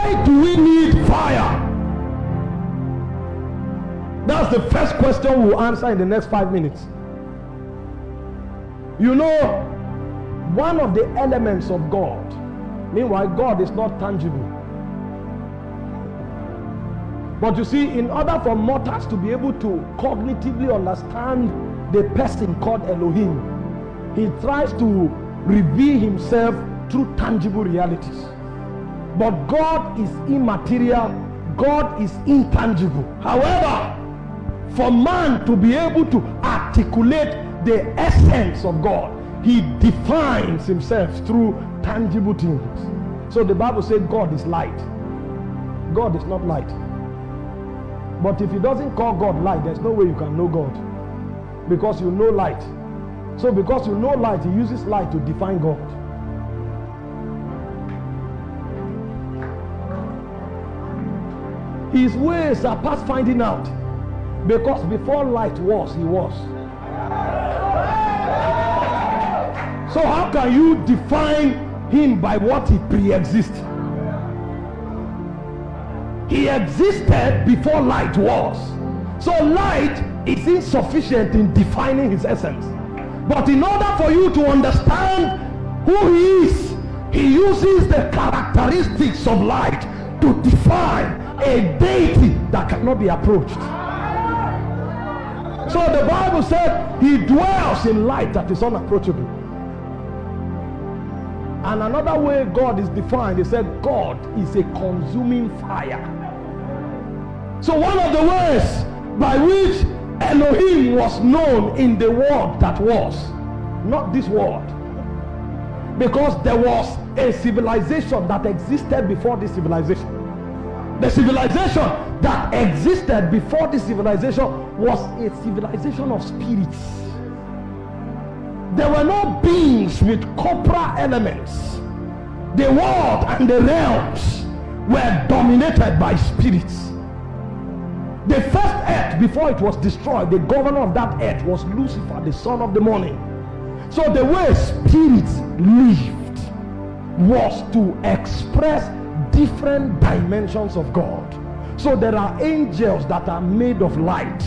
Why do we need fire? That's the first question we'll answer in the next 5 minutes. You know, one of the elements of God, meanwhile, God is not tangible. But you see, in order for mortals to be able to cognitively understand the person called Elohim, he tries to reveal himself through tangible realities. But God is immaterial, God is intangible. However, for man to be able to articulate the essence of God, he defines himself through tangible things. So the Bible says God is light. God is not light. But if he doesn't call God light, there's no way you can know God, because you know light. So because you know light, he uses light to define God. His ways are past finding out, because before light was, he was. So how can you define him by what he pre-exists? He existed before light was. So light is insufficient in defining his essence. But in order for you to understand who he is, he uses the characteristics of light to define a deity that cannot be approached. So the Bible said he dwells in light that is unapproachable. And another way God is defined, he said God is a consuming fire. So one of the ways by which Elohim was known in the world that was, not this world, because there was a civilization that existed before this civilization. The civilization that existed before this civilization was a civilization of spirits. There were no beings with corporal elements. The world and the realms were dominated by spirits. The first earth, before it was destroyed, the governor of that earth was Lucifer, the son of the morning. So the way spirits lived was to express different dimensions of God. So there are angels that are made of light.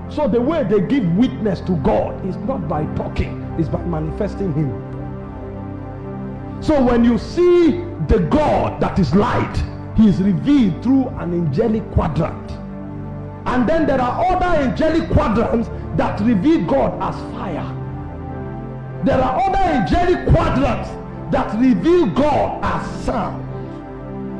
So the way they give witness to God is not by talking, it's by manifesting him. So when you see the God that is light, he is revealed through an angelic quadrant. And then there are other angelic quadrants that reveal God as fire. There are other angelic quadrants that reveal God as sound.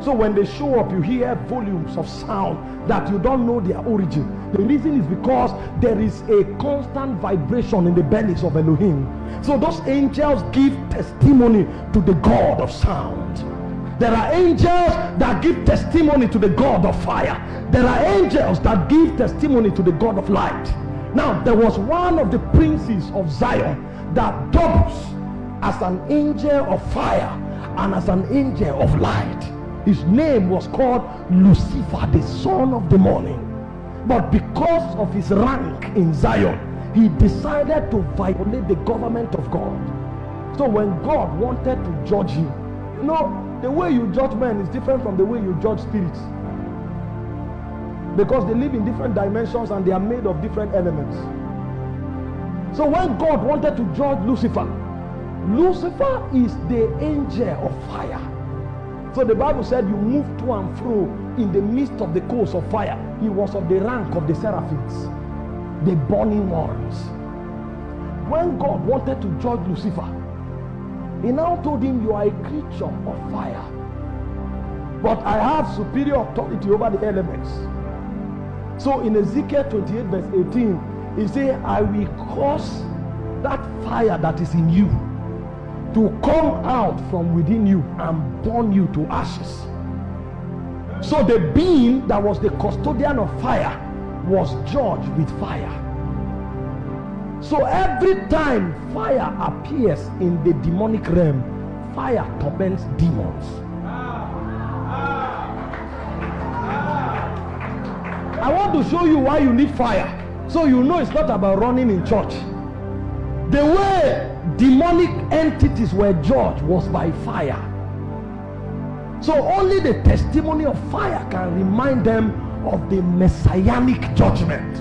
So when they show up, you hear volumes of sound that you don't know their origin. The reason is because there is a constant vibration in the bellies of Elohim. So those angels give testimony to the God of sound. There are angels that give testimony to the God of fire. There are angels that give testimony to the God of light. Now, there was one of the princes of Zion that doubles as an angel of fire and as an angel of light. His name was called Lucifer, the son of the morning. But because of his rank in Zion, he decided to violate the government of God. So when God wanted to judge him, you know, the way you judge men is different from the way you judge spirits, because they live in different dimensions and they are made of different elements. So when God wanted to judge Lucifer, Lucifer is the angel of fire. So the Bible said you move to and fro in the midst of the coals of fire. He was of the rank of the seraphims, the burning ones. When God wanted to judge Lucifer, he now told him, you are a creature of fire, but I have superior authority over the elements. So in Ezekiel 28 verse 18, he said, I will cause that fire that is in you to come out from within you and burn you to ashes. So the being that was the custodian of fire was judged with fire. So every time fire appears in the demonic realm, fire torments demons. I want to show you why you need fire, so you know it's not about running in church. The way demonic entities were judged was by fire. So only the testimony of fire can remind them of the messianic judgment.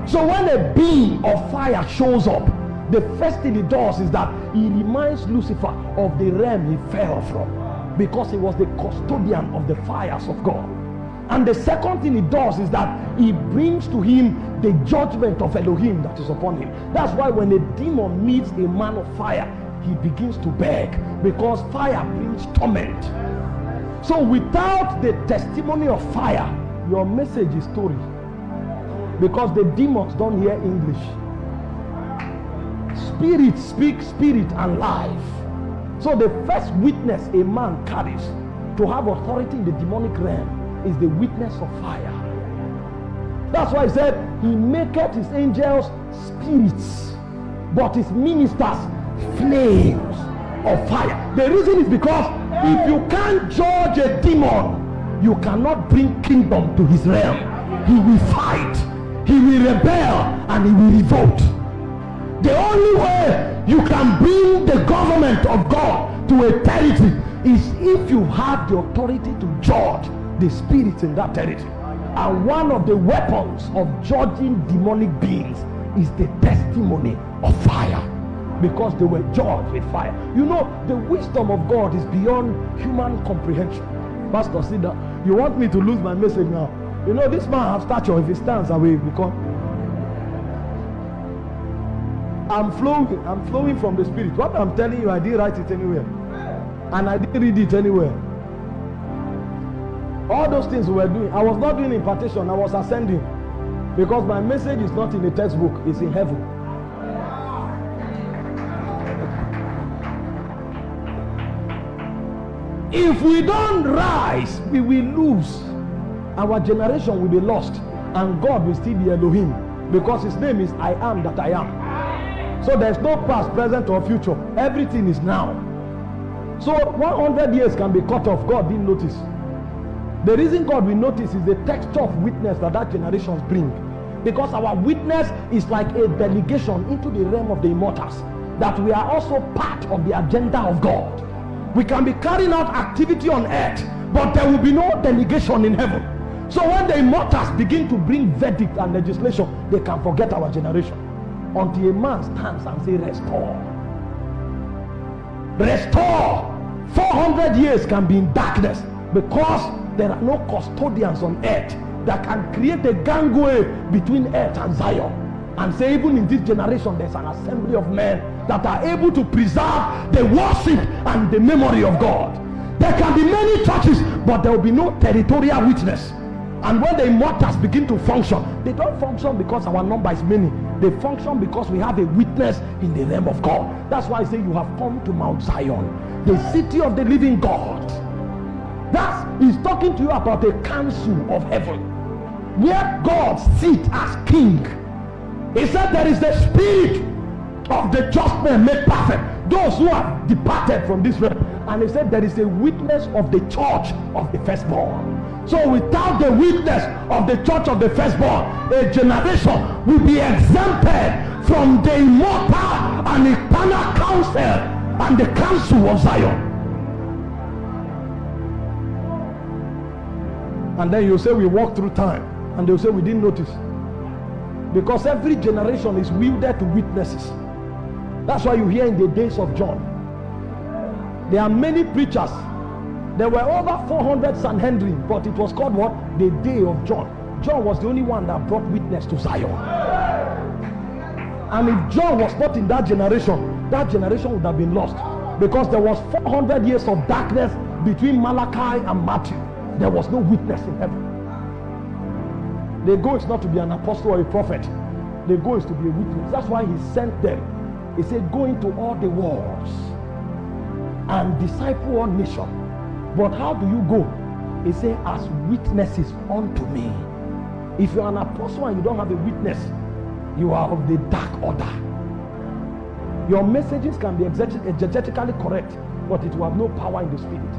So when a being of fire shows up, the first thing he does is that he reminds Lucifer of the realm he fell from, because he was the custodian of the fires of God. And the second thing he does is that he brings to him the judgment of Elohim that is upon him. That's why when a demon meets a man of fire, he begins to beg, because fire brings torment. So without the testimony of fire, your message is story, because the demons don't hear English. Spirit speaks spirit and life. So the first witness a man carries to have authority in the demonic realm is the witness of fire. That's why he said he maketh his angels spirits, but his ministers flames of fire. The reason is because if you can't judge a demon, you cannot bring kingdom to his realm. He will fight, he will rebel, and he will revolt. The only way you can bring the government of God to a territory is if you have the authority to judge the spirits in that territory. And one of the weapons of judging demonic beings is the testimony of fire, because they were judged with fire. You know, the wisdom of God is beyond human comprehension. Pastor, sit down. You want me to lose my message now? You know, this man has stature. If he stands away, because I'm flowing from the spirit. What I'm telling you, I didn't write it anywhere, and I didn't read it anywhere. All those things we were doing, I was not doing impartation, I was ascending, because my message is not in the textbook, it's in heaven. If we don't rise, we will lose. Our generation will be lost, and God will still be Elohim, because his name is I am that I am. So there's no past, present, or future. Everything is now. So 100 years can be cut off. God didn't notice. The reason God will notice is the texture of witness that generations bring, because our witness is like a delegation into the realm of the immortals, that we are also part of the agenda of God. We can be carrying out activity on earth, but there will be no delegation in heaven. So when the immortals begin to bring verdict and legislation, they can forget our generation, until a man stands and say, restore. Restore. 400 years can be in darkness, because there are no custodians on earth that can create a gangway between earth and Zion, and say even in this generation there's an assembly of men that are able to preserve the worship and the memory of God. There can be many churches, but there will be no territorial witness. And when the immortals begin to function, they don't function because our number is many. They function because we have a witness in the realm of God. That's why I say you have come to Mount Zion, the city of the living God. He's talking to you about a council of heaven, where God sits as king. He said there is the spirit of the just men made perfect, those who have departed from this realm. And he said there is a witness of the church of the firstborn. So without the witness of the church of the firstborn, a generation will be exempted from the immortal and eternal counsel and the council of Zion. And then you say we walk through time, and they'll say we didn't notice, because every generation is wielded to witnesses. That's why you hear in the days of John, there are many preachers. There were over 400 Sanhedrin, but it was called what? The day of John. John was the only one that brought witness to Zion. And if John was not in that generation would have been lost, because there was 400 years of darkness between Malachi and Matthew. There was no witness in heaven. The goal is not to be an apostle or a prophet. The goal is to be a witness. That's why he sent them. He said, go into all the worlds and disciple all nations. But how do you go? He said, as witnesses unto me. If you're an apostle and you don't have a witness, you are of the dark order. Your messages can be exegetically correct, but it will have no power in the spirit.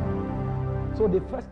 So the first